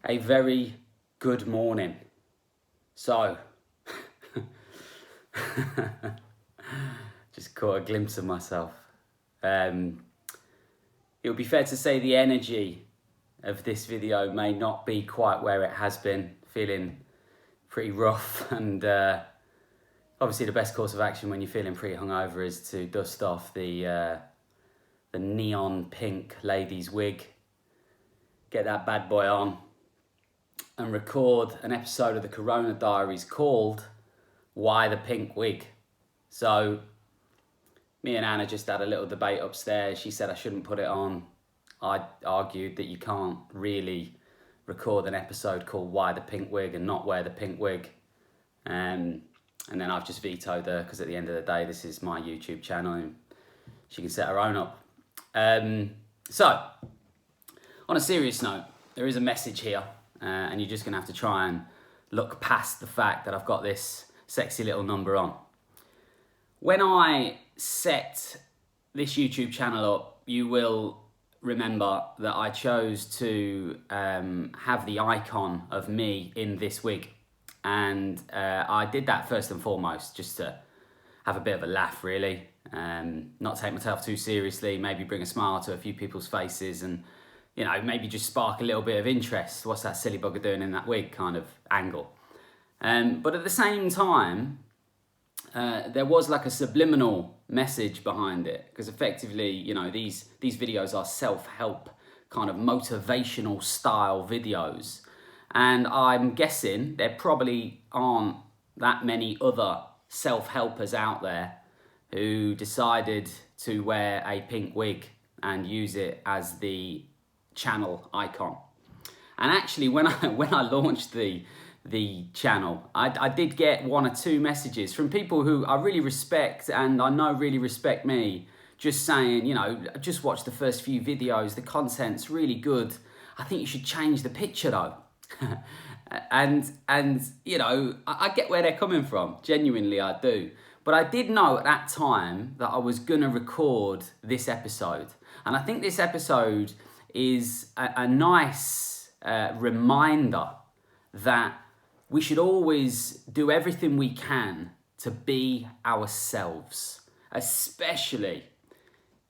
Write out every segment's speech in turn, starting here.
A very good morning. So, just caught a glimpse of myself. It would be fair to say the energy of this video may not be quite where it has been. Feeling pretty rough, and obviously the best course of action when you're feeling pretty hungover is to dust off the neon pink ladies wig, get that bad boy on, and record an episode of the Corona Diaries called Why the Pink Wig. So me and Anna just had a little debate upstairs. She said I shouldn't put it on. I argued that you can't really record an episode called Why the Pink Wig and not wear the pink wig. And then I've just vetoed her because at the end of the day, this is my YouTube channel and she can set her own up. So, on a serious note, there is a message here. And you're just going to have to try and look past the fact that I've got this sexy little number on. When I set this YouTube channel up, you will remember that I chose to have the icon of me in this wig. And I did that first and foremost just to have a bit of a laugh, really. Not take myself too seriously, maybe bring a smile to a few people's faces and maybe just spark a little bit of interest. What's that silly bugger doing in that wig kind of angle? But at the same time, there was like a subliminal message behind it, because effectively, these videos are self-help kind of motivational style videos. And I'm guessing there probably aren't that many other self-helpers out there who decided to wear a pink wig and use it as the channel icon. And actually, when I launched the channel, I did get one or two messages from people who I really respect and I know really respect me, just saying, just watch the first few videos, the content's really good, I think you should change the picture though. and I get where they're coming from, genuinely I do. But I did know at that time that I was gonna record this episode, and I think this episode is a nice reminder that we should always do everything we can to be ourselves, especially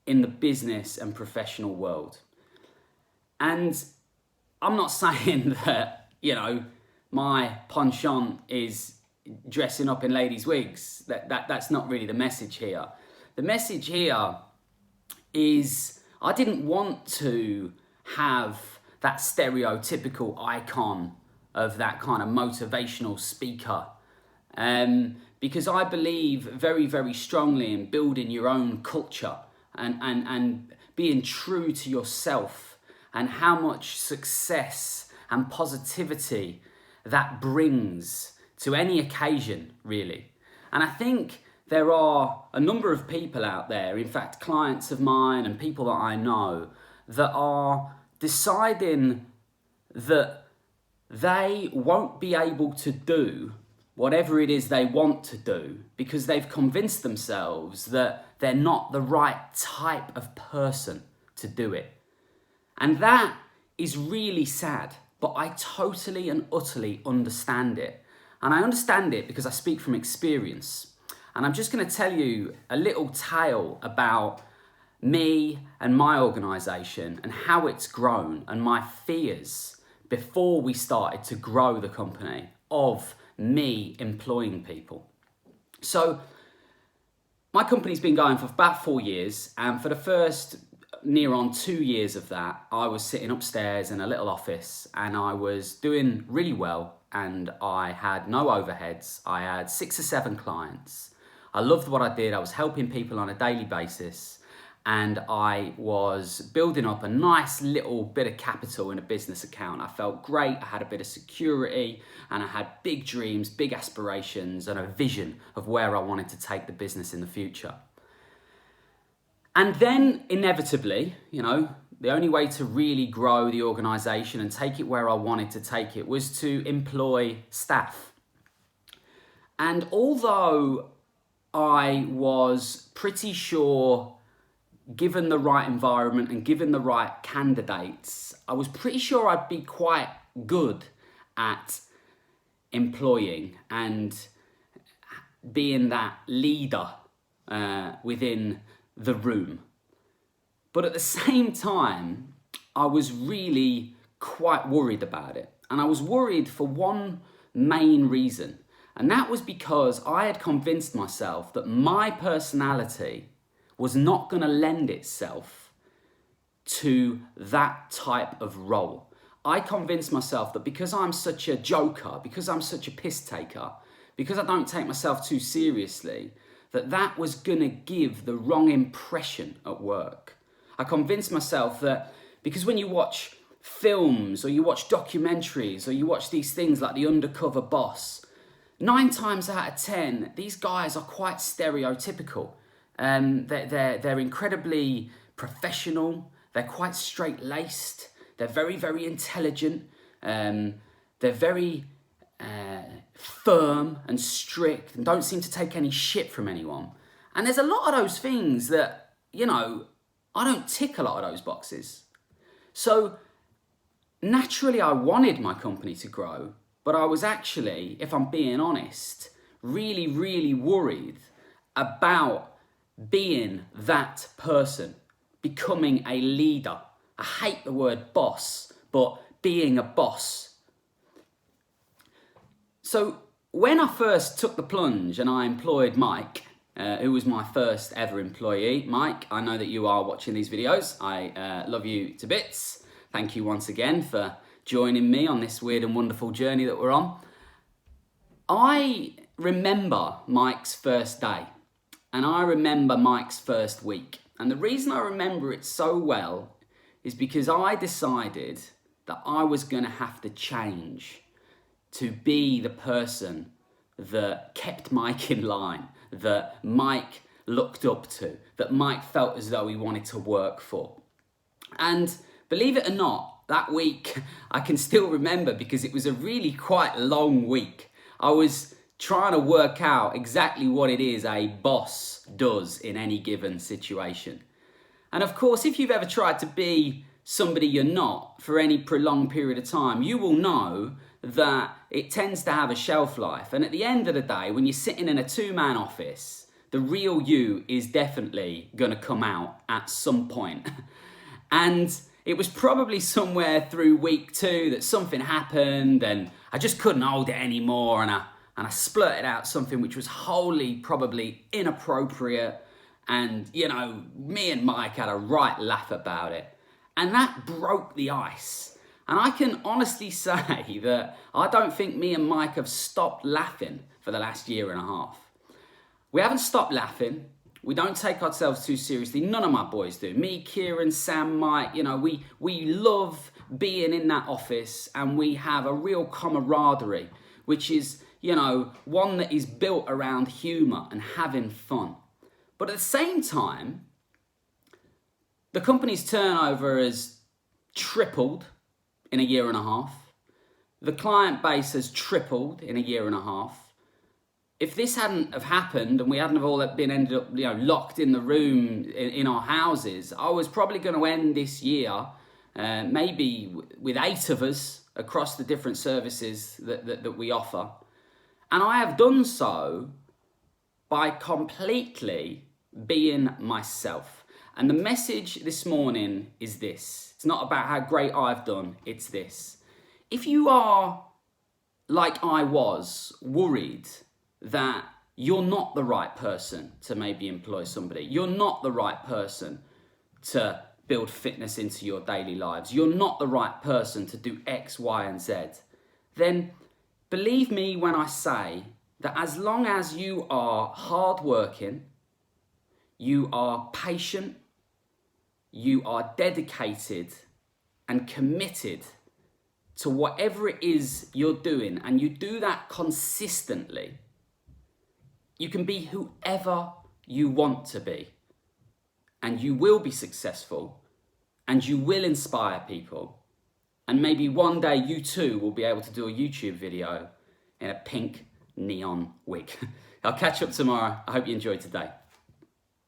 in the business and professional world. And I'm not saying that, my penchant is dressing up in ladies' wigs. That's not really the message here. The message here is I didn't want to have that stereotypical icon of that kind of motivational speaker, because I believe very, very strongly in building your own culture and being true to yourself, and how much success and positivity that brings to any occasion, really. And I think there are a number of people out there, in fact, clients of mine and people that I know, that are deciding that they won't be able to do whatever it is they want to do because they've convinced themselves that they're not the right type of person to do it. And that is really sad, but I totally and utterly understand it. And I understand it because I speak from experience. And I'm just going to tell you a little tale about me and my organisation and how it's grown and my fears before we started to grow the company of me employing people. So my company's been going for about 4 years, and for the first near on 2 years of that, I was sitting upstairs in a little office and I was doing really well, and I had no overheads. I had 6 or 7 clients. I loved what I did. I was helping people on a daily basis, and I was building up a nice little bit of capital in a business account. I felt great. I had a bit of security, and I had big dreams, big aspirations, and a vision of where I wanted to take the business in the future. And then inevitably, the only way to really grow the organisation and take it where I wanted to take it was to employ staff. And although I was pretty sure, given the right environment and given the right candidates, I was pretty sure I'd be quite good at employing and being that leader within the room. But at the same time, I was really quite worried about it. And I was worried for one main reason. And that was because I had convinced myself that my personality was not going to lend itself to that type of role. I convinced myself that because I'm such a joker, because I'm such a piss taker, because I don't take myself too seriously, that was going to give the wrong impression at work. I convinced myself that because when you watch films or you watch documentaries or you watch these things like The Undercover Boss, 9 times out of 10, these guys are quite stereotypical. They're incredibly professional. They're quite straight-laced. They're very, very intelligent. They're very firm and strict and don't seem to take any shit from anyone. And there's a lot of those things that, you know, I don't tick a lot of those boxes. So naturally, I wanted my company to grow, but I was actually, if I'm being honest, really, really worried about being that person, becoming a leader. I hate the word boss, but being a boss. So when I first took the plunge and I employed Mike, who was my first ever employee. Mike, I know that you are watching these videos. I love you to bits. Thank you once again for joining me on this weird and wonderful journey that we're on. I remember Mike's first day and I remember Mike's first week. And the reason I remember it so well is because I decided that I was going to have to change to be the person that kept Mike in line, that Mike looked up to, that Mike felt as though he wanted to work for. And believe it or not, that week I can still remember because it was a really quite long week. I was trying to work out exactly what it is a boss does in any given situation. And of course, if you've ever tried to be somebody you're not for any prolonged period of time, you will know that it tends to have a shelf life. And at the end of the day, when you're sitting in a 2-man office, the real you is definitely going to come out at some point. And it was probably somewhere through week 2 that something happened and I just couldn't hold it anymore. And I splurted out something which was wholly probably inappropriate. And, you know, me and Mike had a right laugh about it. And that broke the ice. And I can honestly say that I don't think me and Mike have stopped laughing for the last year and a half. We haven't stopped laughing. We don't take ourselves too seriously. None of my boys do. Me, Kieran, Sam, Mike, you know, we love being in that office and we have a real camaraderie, which is, you know, one that is built around humour and having fun. But at the same time, the company's turnover has tripled in a year and a half. The client base has tripled in a year and a half. If this hadn't have happened and we hadn't have all been ended up, you know, locked in the room in our houses, I was probably going to end this year maybe with 8 of us across the different services that we offer. And I have done so by completely being myself. And the message this morning is this. It's not about how great I've done, it's this. If you are, like I was, worried that you're not the right person to maybe employ somebody, you're not the right person to build fitness into your daily lives, you're not the right person to do X, Y, and Z, then believe me when I say that as long as you are hardworking, you are patient, you are dedicated and committed to whatever it is you're doing, and you do that consistently, you can be whoever you want to be. And you will be successful, and you will inspire people. And maybe one day you too will be able to do a YouTube video in a pink neon wig. I'll catch up tomorrow. I hope you enjoyed today.